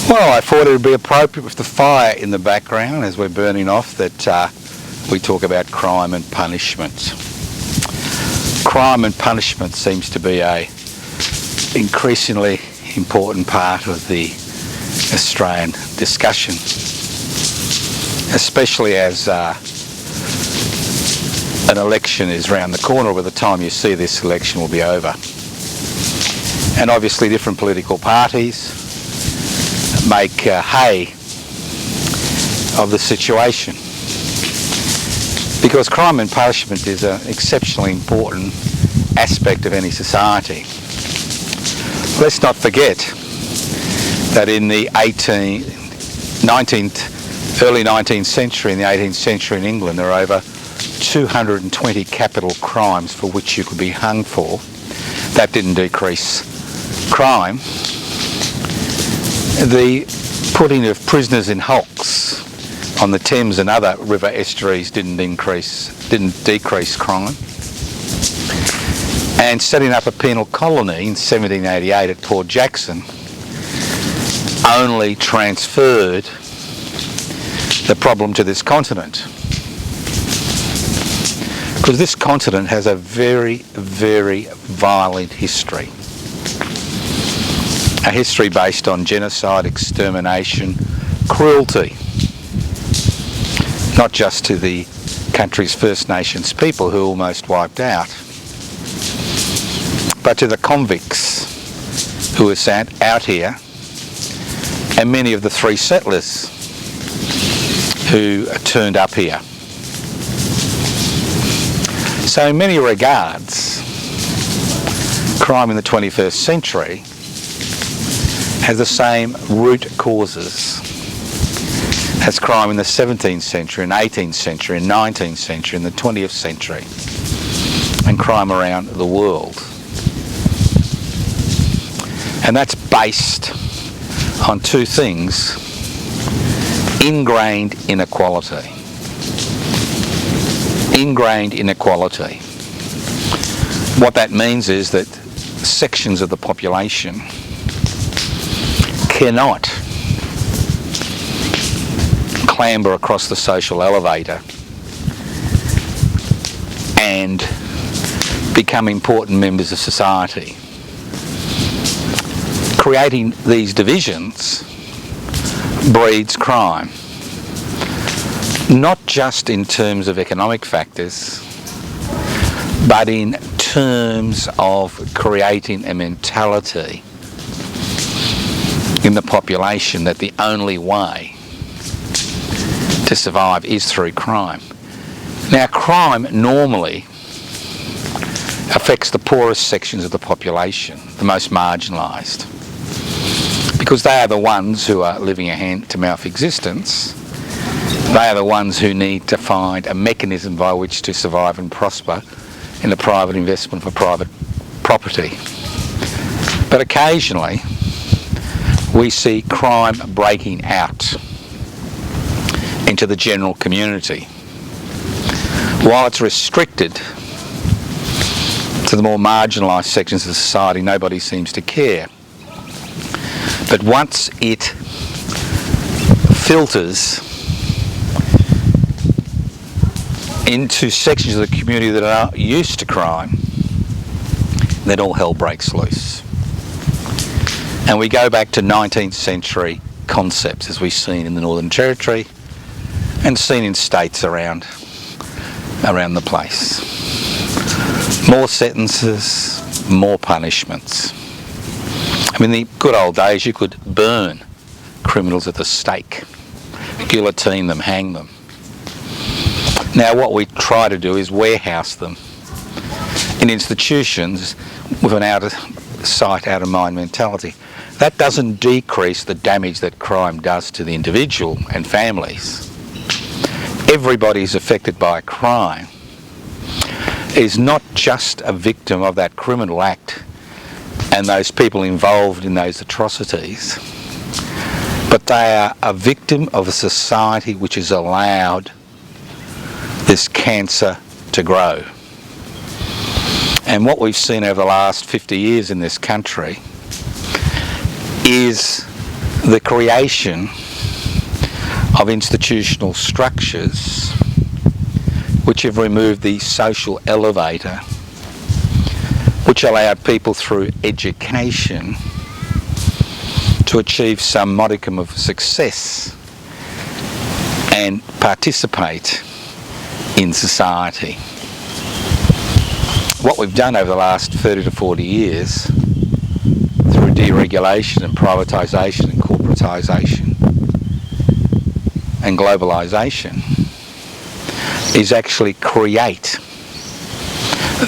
Well, I thought it would be appropriate with the fire in the background as we're burning off that we talk about crime and punishment. Crime and punishment seems to be a increasingly important part of the Australian discussion, especially as an election is round the corner. By the time you see this election will be over. And obviously different political parties make hay of the situation, because crime and punishment is an exceptionally important aspect of any society. Let's not forget that in the early 19th century, in the 18th century in England, there were over 220 capital crimes for which you could be hung for. That didn't decrease crime. The putting of prisoners in hulks on the Thames and other river estuaries didn't decrease crime. And setting up a penal colony in 1788 at Port Jackson only transferred the problem to this continent, because this continent has a very, very violent history. A history based on genocide, extermination, cruelty, not just to the country's First Nations people who were almost wiped out, but to the convicts who were sent out here, and many of the free settlers who turned up here. So in many regards, crime in the 21st century has the same root causes as crime in the 17th century, and 18th century, and 19th century, and the 20th century, and crime around the world. And that's based on two things: ingrained inequality. Ingrained inequality. What that means is that sections of the population cannot clamber across the social elevator and become important members of society. Creating these divisions breeds crime, not just in terms of economic factors, but in terms of creating a mentality in the population that the only way to survive is through crime. Now, crime normally affects the poorest sections of the population, the most marginalised, because they are the ones who are living a hand-to-mouth existence. They are the ones who need to find a mechanism by which to survive and prosper in the private investment for private property. But occasionally we see crime breaking out into the general community. While it's restricted to the more marginalised sections of society, nobody seems to care. But once it filters into sections of the community that are used to crime, then all hell breaks loose. And we go back to 19th century concepts as we've seen in the Northern Territory and seen in states around the place. More sentences, more punishments. I mean, in the good old days you could burn criminals at the stake, guillotine them, hang them. Now what we try to do is warehouse them in institutions with an out of sight, out of mind mentality. That doesn't decrease the damage that crime does to the individual and families. Everybody who's affected by a crime is not just a victim of that criminal act and those people involved in those atrocities, but they are a victim of a society which has allowed this cancer to grow. And what we've seen over the last 50 years in this country is the creation of institutional structures which have removed the social elevator, which allowed people through education to achieve some modicum of success and participate in society. What we've done over the last 30 to 40 years through deregulation and privatisation and corporatisation and globalisation is actually create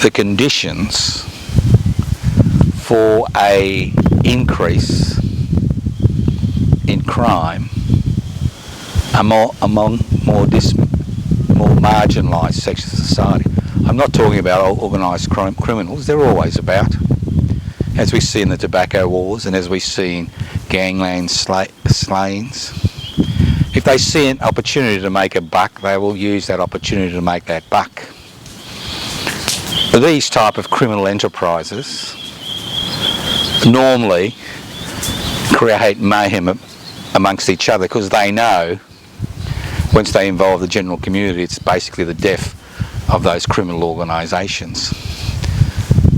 the conditions for an increase in crime among more marginalised sections of society. I'm not talking about organised crime criminals, they're always about, as we see in the tobacco wars and as we see in gangland slayings. If they see an opportunity to make a buck, they will use that opportunity to make that buck. These type of criminal enterprises normally create mayhem amongst each other because they know once they involve the general community, it's basically the death of those criminal organisations.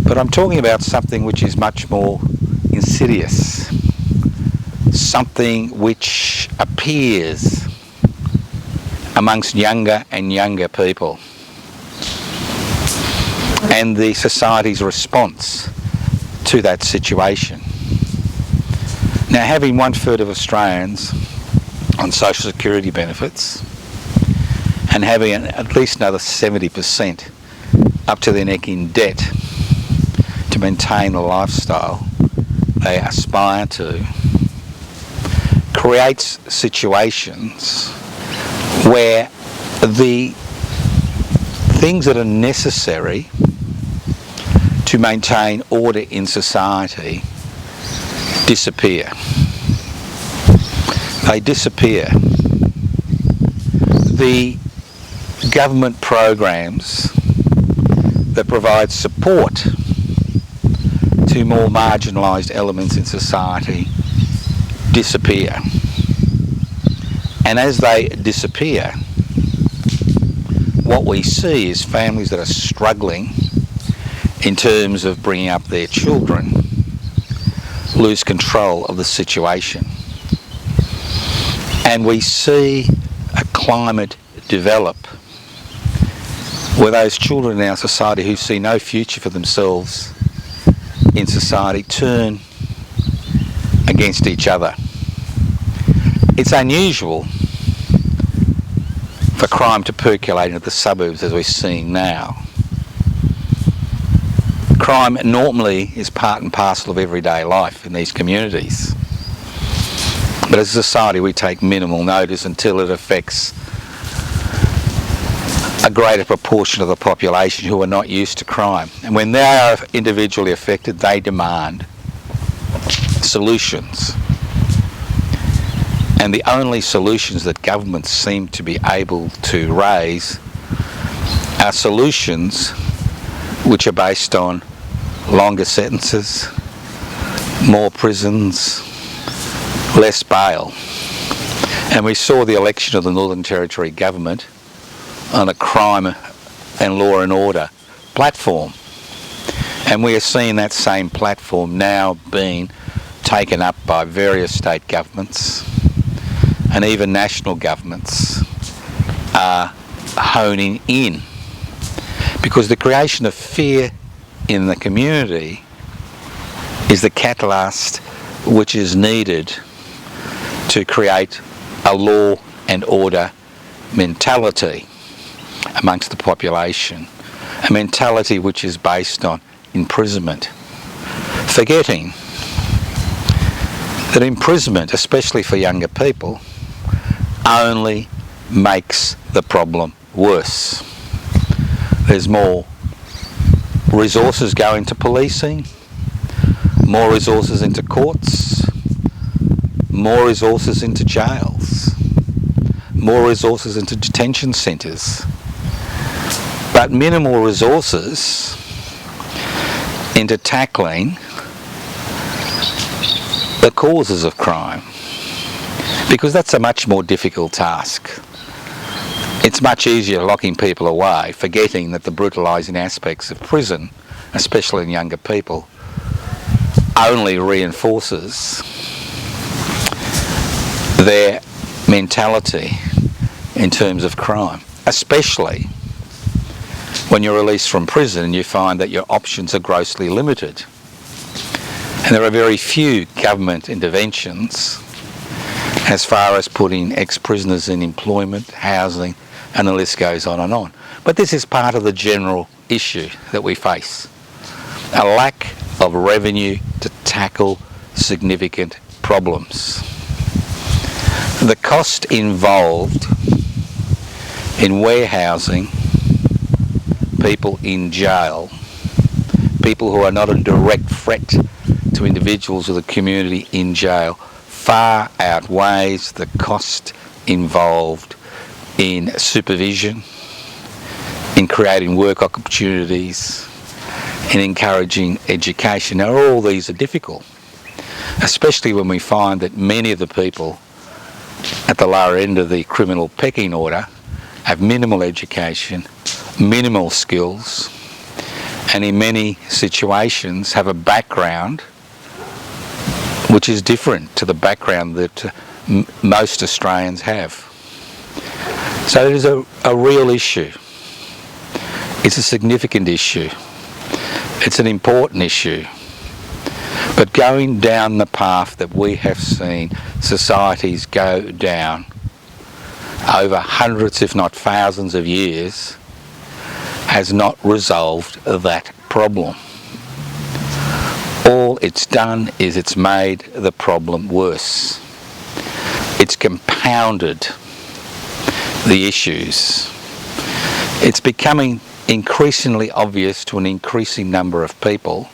But I'm talking about something which is much more insidious, something which appears amongst younger and younger people, and the society's response to that situation. Now, having 1/3 of Australians on social security benefits and having at least another 70% up to their neck in debt to maintain the lifestyle they aspire to, creates situations where the things that are necessary to maintain order in society disappear. They disappear. The government programs that provide support to more marginalised elements in society disappear. And as they disappear, what we see is families that are struggling in terms of bringing up their children lose control of the situation. And we see a climate develop where those children in our society who see no future for themselves in society turn against each other. It's unusual for crime to percolate into the suburbs as we're seeing now. Crime normally is part and parcel of everyday life in these communities. But as a society we take minimal notice until it affects a greater proportion of the population who are not used to crime. And when they are individually affected, they demand solutions. And the only solutions that governments seem to be able to raise are solutions which are based on longer sentences, more prisons, less bail. And we saw the election of the Northern Territory government on a crime and law and order platform. And we are seeing that same platform now being taken up by various state governments, and even national governments are honing in. Because the creation of fear in the community is the catalyst which is needed to create a law and order mentality amongst the population, a mentality which is based on imprisonment, forgetting that imprisonment, especially for younger people, only makes the problem worse. There's more resources going to policing, more resources into courts, more resources into jails, more resources into detention centres, but minimal resources into tackling the causes of crime. because that's a much more difficult task. It's much easier locking people away, forgetting that the brutalising aspects of prison, especially in younger people, only reinforces their mentality in terms of crime, especially when you're released from prison and you find that your options are grossly limited. And there are very few government interventions as far as putting ex-prisoners in employment, housing, and the list goes on and on. But this is part of the general issue that we face. A lack of revenue to tackle significant problems. The cost involved in warehousing people in jail, people who are not a direct threat to individuals or the community in jail, far outweighs the cost involved in supervision, in creating work opportunities, in encouraging education. Now, all these are difficult, especially when we find that many of the people at the lower end of the criminal pecking order have minimal education, minimal skills, and in many situations have a background which is different to the background that most Australians have. So it is a real issue. It's a significant issue. It's an important issue. But going down the path that we have seen societies go down over hundreds, if not thousands of years, has not resolved that problem. All it's done is it's made the problem worse. It's compounded the issues. It's becoming increasingly obvious to an increasing number of people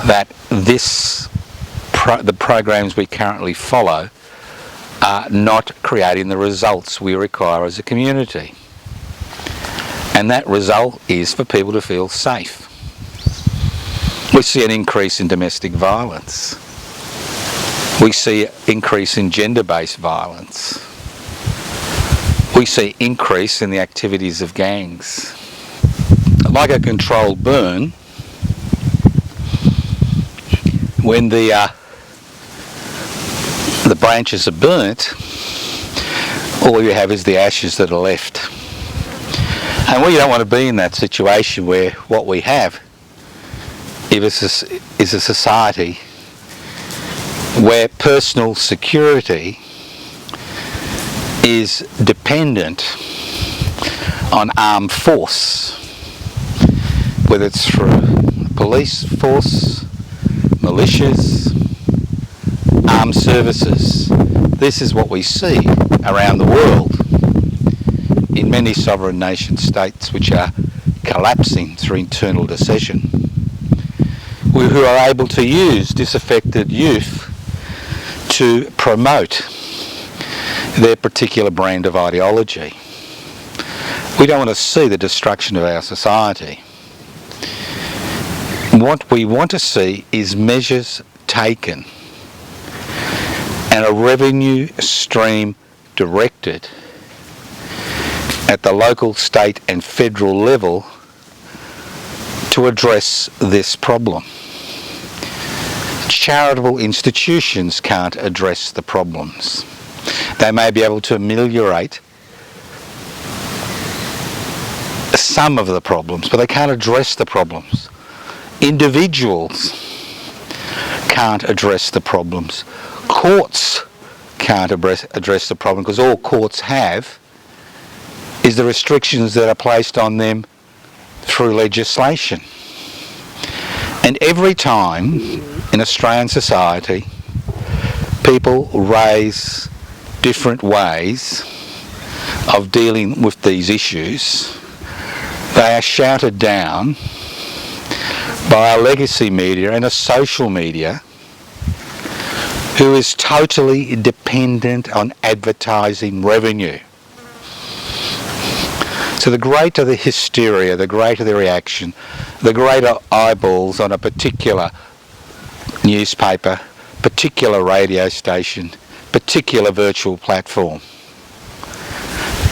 that the programs we currently follow are not creating the results we require as a community. And that result is for people to feel safe. We see an increase in domestic violence. We see an increase in gender-based violence. We see increase in the activities of gangs. Like a controlled burn, when the branches are burnt, all you have is the ashes that are left. And we don't want to be in that situation where what we have is a society where personal security is dependent on armed force, whether it's through police force, militias, armed services. This is what we see around the world in many sovereign nation states which are collapsing through internal dissension, who are able to use disaffected youth to promote their particular brand of ideology. We don't want to see the destruction of our society. What we want to see is measures taken and a revenue stream directed at the local, state and federal level to address this problem. Charitable institutions can't address the problems. They may be able to ameliorate some of the problems, but they can't address the problems. Individuals can't address the problems. Courts can't address the problem, because all courts have is the restrictions that are placed on them through legislation. And every time in Australian society people raise different ways of dealing with these issues, they are shouted down by a legacy media and a social media who is totally dependent on advertising revenue. So the greater the hysteria, the greater the reaction, the greater eyeballs on a particular newspaper, particular radio station, particular virtual platform.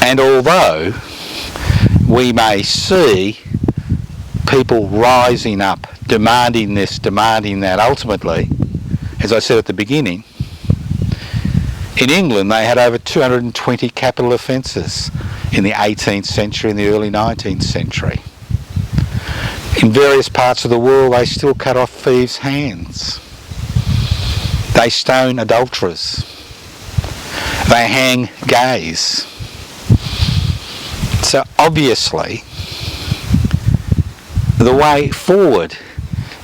And although we may see people rising up, demanding this, demanding that, ultimately, as I said at the beginning, in England they had over 220 capital offences in the 18th century and the early 19th century. In various parts of the world they still cut off thieves' hands. They stone adulterers. They hang gays. So obviously the way forward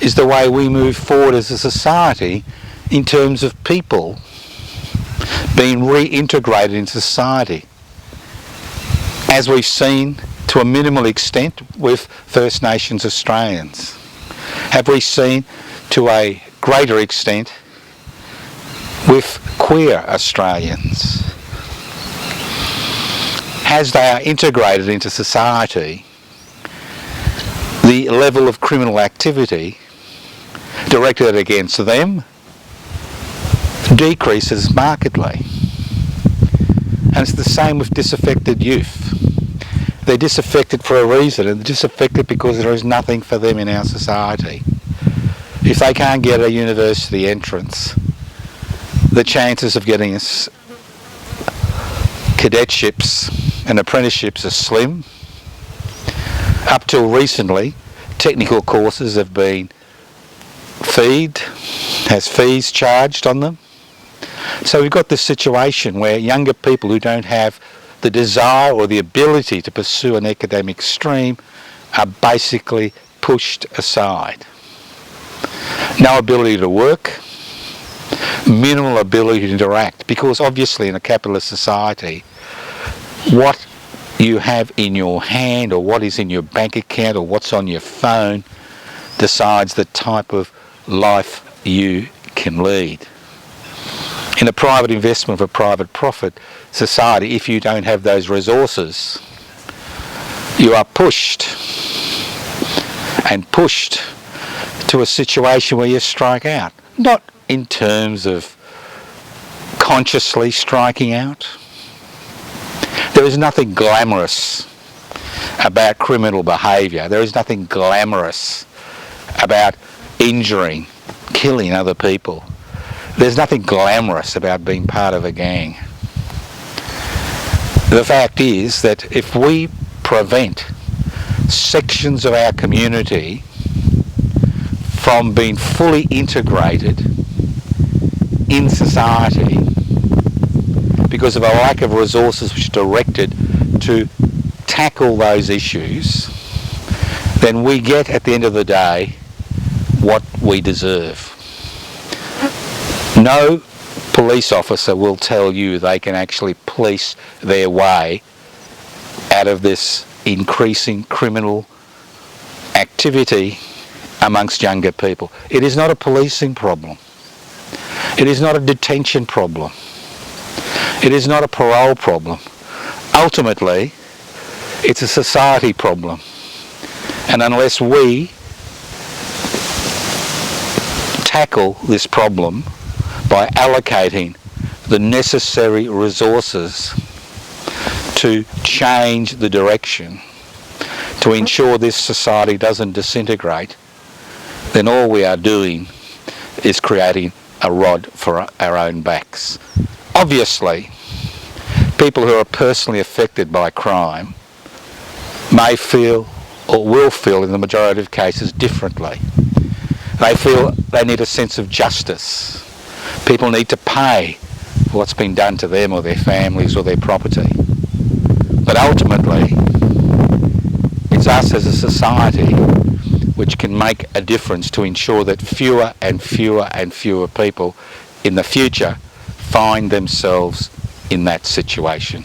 is the way we move forward as a society in terms of people being reintegrated into society, as we've seen to a minimal extent with First Nations Australians. Have we seen to a greater extent with queer Australians? As they are integrated into society, the level of criminal activity directed against them decreases markedly. And it's the same with disaffected youth. They're disaffected for a reason, and they're disaffected because there is nothing for them in our society. If they can't get a university entrance, the chances of getting cadetships and apprenticeships are slim. Up till recently, technical courses have been fees charged on them. So we've got this situation where younger people who don't have the desire or the ability to pursue an academic stream are basically pushed aside. No ability to work, minimal ability to interact, because obviously in a capitalist society, what you have in your hand or what is in your bank account or what's on your phone decides the type of life you can lead. In a private investment of a private profit society, if you don't have those resources, you are pushed to a situation where you strike out. Not in terms of consciously striking out. There is nothing glamorous about criminal behaviour. There is nothing glamorous about injuring, killing other people. There's nothing glamorous about being part of a gang. The fact is that if we prevent sections of our community from being fully integrated in society because of a lack of resources which are directed to tackle those issues, then we get at the end of the day what we deserve. No police officer will tell you they can actually police their way out of this increasing criminal activity amongst younger people. It is not a policing problem. It is not a detention problem. It is not a parole problem. Ultimately, it's a society problem. And unless we tackle this problem by allocating the necessary resources to change the direction, to ensure this society doesn't disintegrate, then all we are doing is creating a rod for our own backs. Obviously, people who are personally affected by crime may feel, or will feel in the majority of cases, differently. They feel they need a sense of justice. People need to pay for what's been done to them or their families or their property. But ultimately, it's us as a society which can make a difference to ensure that fewer and fewer and fewer people in the future find themselves in that situation.